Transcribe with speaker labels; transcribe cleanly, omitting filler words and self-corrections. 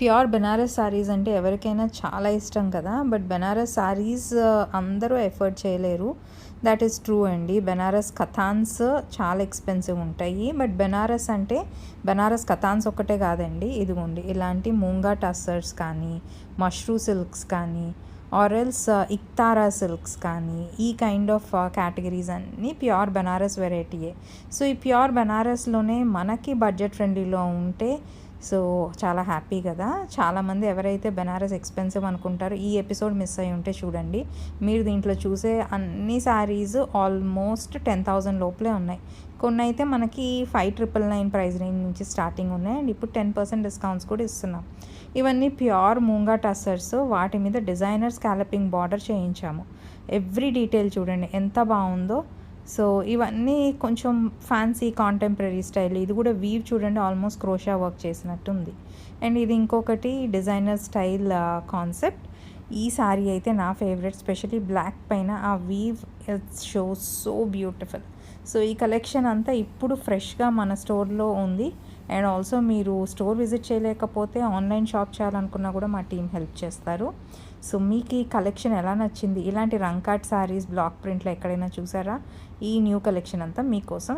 Speaker 1: Pure Banaras saris అంటే ఎవరికైనా చాలా ఇష్టం కదా. బట్ బెనారస్ శారీస్ అందరూ ఎఫర్ట్ చేయలేరు. దట్ ఈస్ ట్రూ అండి. బెనారస్ కథాన్స్ చాలా ఎక్స్పెన్సివ్ ఉంటాయి. బట్ బెనారస్ అంటే బెనారస్ కథాన్స్ ఒక్కటే కాదండి. ఇదిగోండి ఇలాంటి మూంగా టస్సర్స్ కానీ, మష్రూ సిల్క్స్ కానీ, ఆరెల్స్ ఇక్తారా సిల్క్స్ కానీ, ఈ కైండ్ ఆఫ్ కేటగిరీస్ అన్నీ ప్యూర్ బెనారస్ వెరైటీయే. సో ఈ ప్యూర్ బెనారస్లోనే మనకి బడ్జెట్ ఫ్రెండ్లీలో ఉంటే సో చాలా హ్యాపీ కదా. చాలామంది ఎవరైతే బెనారస్ ఎక్స్పెన్సివ్ అనుకుంటారో ఈ ఎపిసోడ్ మిస్ అయ్యి ఉంటే చూడండి. మీరు దీంట్లో చూసే అన్ని శారీస్ ఆల్మోస్ట్ 10,000 లోపలే ఉన్నాయి. కొన్ని అయితే మనకి 5,999 ప్రైస్ రేంజ్ నుంచి స్టార్టింగ్ ఉన్నాయి. అండ్ ఇప్పుడు 10% డిస్కౌంట్స్ కూడా ఇస్తున్నాం. ఇవన్నీ ప్యూర్ మూంగా టస్సర్స్. వాటి మీద డిజైనర్ స్కాలపింగ్ బార్డర్ చేయించాము. ఎవ్రీ డీటెయిల్ చూడండి ఎంత బాగుందో. సో ఇవన్నీ కొంచెం ఫ్యాన్సీ కాంటెంపరీ స్టైల్. ఇది కూడా వీవ్ చూడండి, ఆల్మోస్ట్ క్రోషా వర్క్ చేసినట్టు ఉంది. అండ్ ఇది ఇంకొకటి డిజైనర్ స్టైల్ కాన్సెప్ట్. ఈ సారీ అయితే నా ఫేవరెట్, స్పెషలీ బ్లాక్ పైన ఆ weave show so beautiful. So ఈ కలెక్షన్ అంతా ఇప్పుడు ఫ్రెష్గా మన స్టోర్లో ఉంది. అండ్ ఆల్సో మీరు స్టోర్ విజిట్ చేయలేకపోతే ఆన్లైన్ షాప్ చేయాలనుకున్నా కూడా మా టీం హెల్ప్ చేస్తారు. సో మీకు ఈ కలెక్షన్ ఎలా నచ్చింది? ఇలాంటి రంకాట్ శారీస్ బ్లాక్ ప్రింట్లో ఎక్కడైనా చూసారా? ఈ న్యూ కలెక్షన్ అంతా మీకోసం